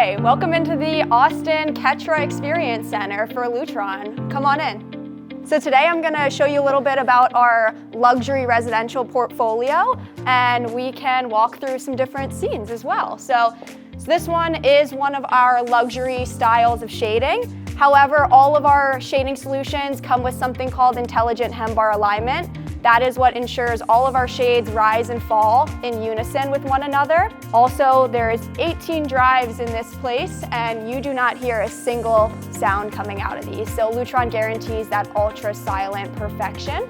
Hi, welcome into the Austin Ketra Experience Center for Lutron. Come on in. So today I'm going to show you a little bit about our luxury residential portfolio, and we can walk through some different scenes as well. So this one is one of our luxury styles of shading. However, all of our shading solutions come with something called intelligent hem bar alignment. That is what ensures all of our shades rise and fall in unison with one another. Also, there is 18 drives in this place, and you do not hear a single sound coming out of these. So Lutron guarantees that ultra silent perfection.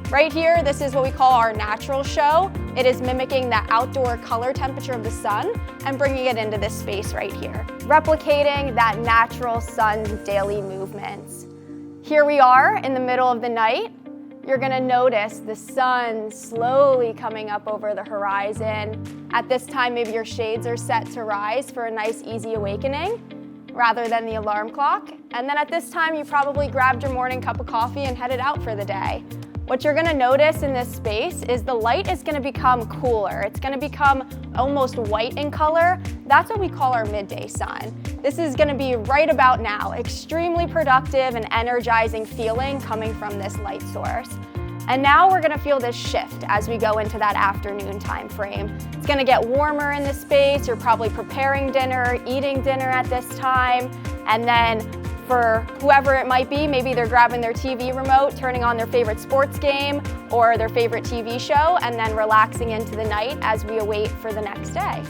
Right here, this is what we call our natural show. It is mimicking the outdoor color temperature of the sun and bringing it into this space right here, replicating that natural sun's daily movements. Here we are in the middle of the night. You're gonna notice the sun slowly coming up over the horizon. At this time, maybe your shades are set to rise for a nice, easy awakening rather than the alarm clock. And then at this time, you probably grabbed your morning cup of coffee and headed out for the day. What you're gonna notice in this space is the light is gonna become cooler. It's gonna become almost white in color. That's what we call our midday sun. This is gonna be right about now. Extremely productive and energizing feeling coming from this light source. And now we're gonna feel this shift as we go into that afternoon time frame. It's gonna get warmer in this space. You're probably preparing dinner, eating dinner at this time, and then for whoever it might be, maybe they're grabbing their TV remote, turning on their favorite sports game or their favorite TV show, and then relaxing into the night as we await for the next day.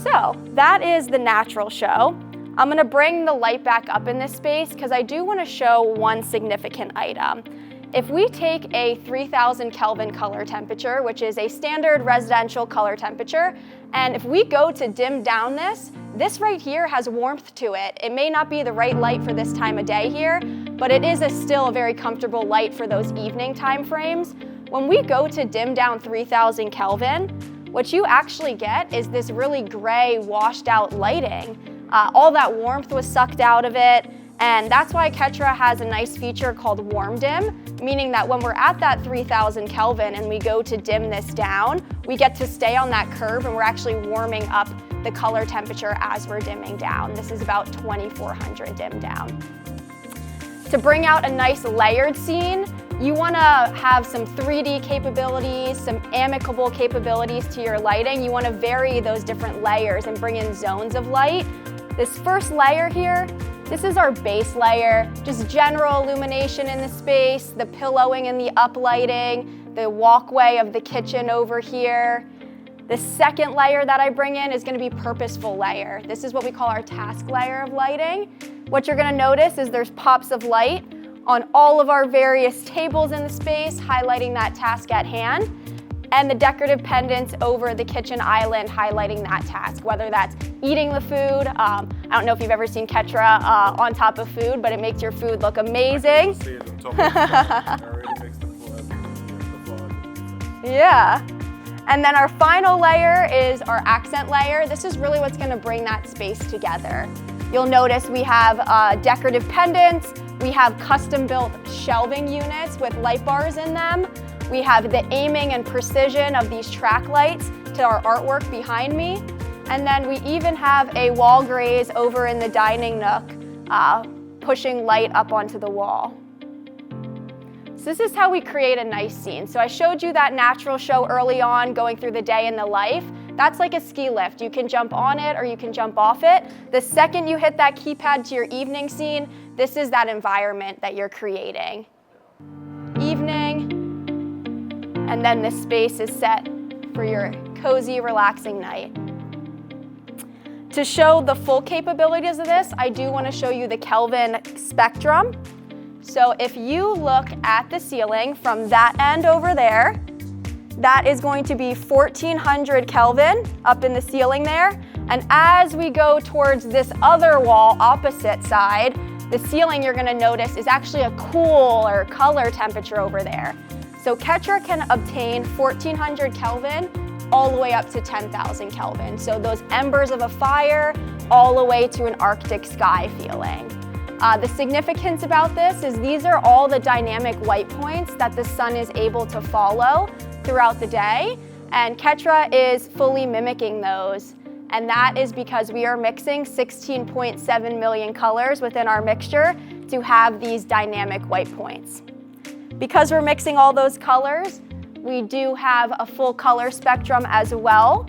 So that is the natural show. I'm gonna bring the light back up in this space because I do wanna show one significant item. If we take a 3000 Kelvin color temperature, which is a standard residential color temperature, and if we go to dim down this right here has warmth to it. It may not be the right light for this time of day here, but it is still a very comfortable light for those evening time frames. When we go to dim down 3000 Kelvin, what you actually get is this really gray, washed out lighting. All that warmth was sucked out of it, and that's why Ketra has a nice feature called warm dim, meaning that when we're at that 3000 Kelvin and we go to dim this down, we get to stay on that curve and we're actually warming up the color temperature as we're dimming down. This is about 2400 dim down. To bring out a nice layered scene, you wanna have some 3D capabilities, some amicable capabilities to your lighting. You wanna vary those different layers and bring in zones of light. This first layer here, this is our base layer, just general illumination in the space, the pillowing and the uplighting, the walkway of the kitchen over here. The second layer that I bring in is gonna be purposeful layer. This is what we call our task layer of lighting. What you're gonna notice is there's pops of light on all of our various tables in the space, highlighting that task at hand, and the decorative pendants over the kitchen island highlighting that task, whether that's eating the food. I don't know if you've ever seen Ketra on top of food, but it makes your food look amazing. Yeah. And then our final layer is our accent layer. This is really what's gonna bring that space together. You'll notice we have decorative pendants, we have custom-built shelving units with light bars in them. We have the aiming and precision of these track lights to our artwork behind me. And then we even have a wall graze over in the dining nook, pushing light up onto the wall. So this is how we create a nice scene. So I showed you that natural show early on, going through the day in the life. That's like a ski lift. You can jump on it or you can jump off it. The second you hit that keypad to your evening scene, this is that environment that you're creating. Evening, and then this space is set for your cozy, relaxing night. To show the full capabilities of this, I do want to show you the Kelvin spectrum. So if you look at the ceiling from that end over there, that is going to be 1400 Kelvin up in the ceiling there. And as we go towards this other wall, opposite side, the ceiling you're gonna notice is actually a cooler color temperature over there. So Ketra can obtain 1400 Kelvin all the way up to 10,000 Kelvin. So those embers of a fire all the way to an Arctic sky feeling. The significance about this is these are all the dynamic white points that the sun is able to follow throughout the day, and Ketra is fully mimicking those. And that is because we are mixing 16.7 million colors within our mixture to have these dynamic white points. Because we're mixing all those colors, we do have a full color spectrum as well.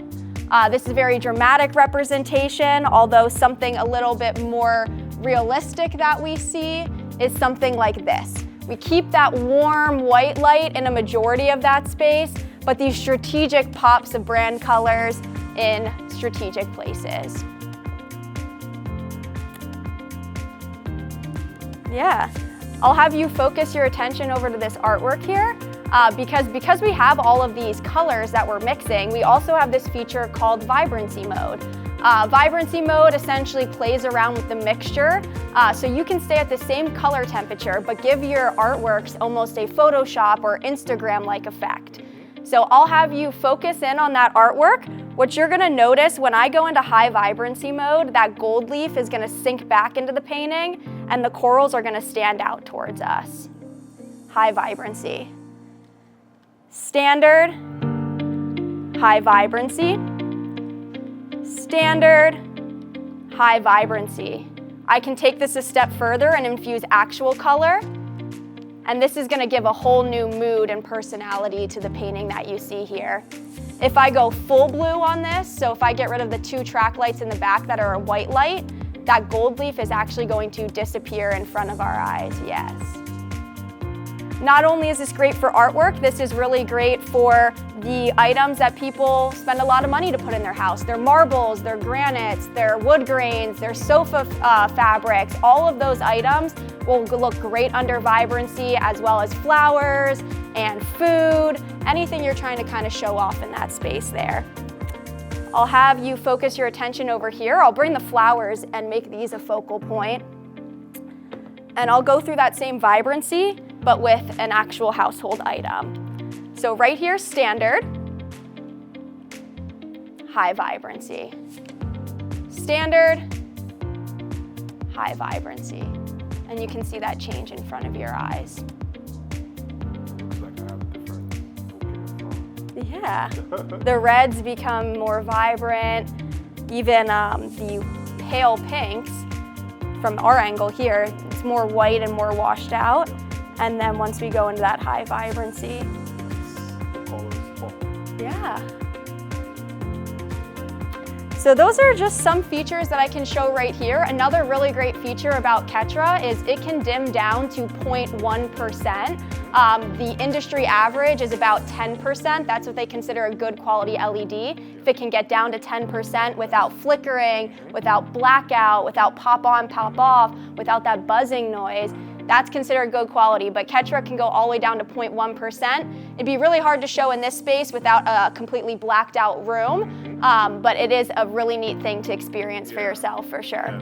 This is a very dramatic representation, although something a little bit more realistic that we see is something like this. We keep that warm white light in a majority of that space, but these strategic pops of brand colors in strategic places. Yeah, I'll have you focus your attention over to this artwork here. Because we have all of these colors that we're mixing, we also have this feature called vibrancy mode. Vibrancy mode essentially plays around with the mixture, so you can stay at the same color temperature, but give your artworks almost a Photoshop or Instagram-like effect. So I'll have you focus in on that artwork. What you're gonna notice when I go into high vibrancy mode, that gold leaf is gonna sink back into the painting and the corals are gonna stand out towards us. High vibrancy. Standard, high vibrancy, standard, high vibrancy. I can take this a step further and infuse actual color, and this is gonna give a whole new mood and personality to the painting that you see here. If I go full blue on this, so if I get rid of the two track lights in the back that are a white light, that gold leaf is actually going to disappear in front of our eyes, yes. Not only is this great for artwork, this is really great for the items that people spend a lot of money to put in their house. Their marbles, their granites, their wood grains, their sofa fabrics, all of those items will look great under vibrancy, as well as flowers and food, anything you're trying to kind of show off in that space there. I'll have you focus your attention over here. I'll bring the flowers and make these a focal point. And I'll go through that same vibrancy, but with an actual household item. So right here, standard, high vibrancy. Standard, high vibrancy. And you can see that change in front of your eyes. Yeah, the reds become more vibrant. Even the pale pinks, from our angle here, it's more white and more washed out. And then once we go into that high vibrancy, yeah. So those are just some features that I can show right here. Another really great feature about Ketra is it can dim down to 0.1%. The industry average is about 10%. That's what they consider a good quality LED. If it can get down to 10% without flickering, without blackout, without pop on, pop off, without that buzzing noise, that's considered good quality, but Ketra can go all the way down to 0.1%. It'd be really hard to show in this space without a completely blacked out room, but it is a really neat thing to experience for yourself, for sure.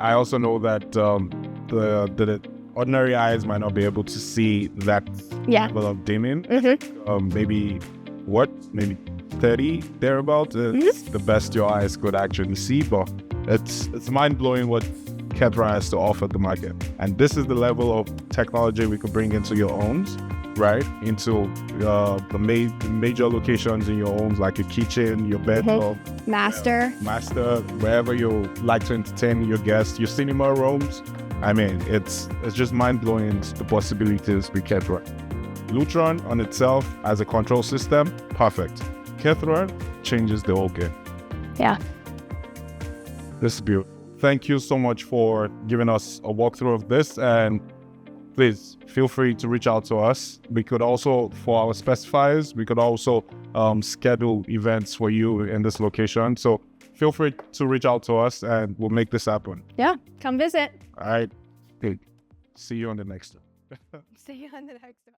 I also know that the ordinary eyes might not be able to see that level of dimming. Maybe 30 thereabouts is the best your eyes could actually see, but it's mind-blowing what Ketra has to offer the market. And this is the level of technology we could bring into your homes, right? Into the major locations in your homes, like your kitchen, your bedroom, master, wherever you like to entertain your guests, your cinema rooms. I mean, it's just mind-blowing, the possibilities with Ketra. Lutron on itself as a control system, perfect. Ketra changes the whole game. Yeah. This is beautiful. Thank you so much for giving us a walkthrough of this, and please feel free to reach out to us. We could also, for our specifiers, we could also schedule events for you in this location. So feel free to reach out to us and we'll make this happen. Yeah, come visit. All right. See you on the next one. See you on the next one.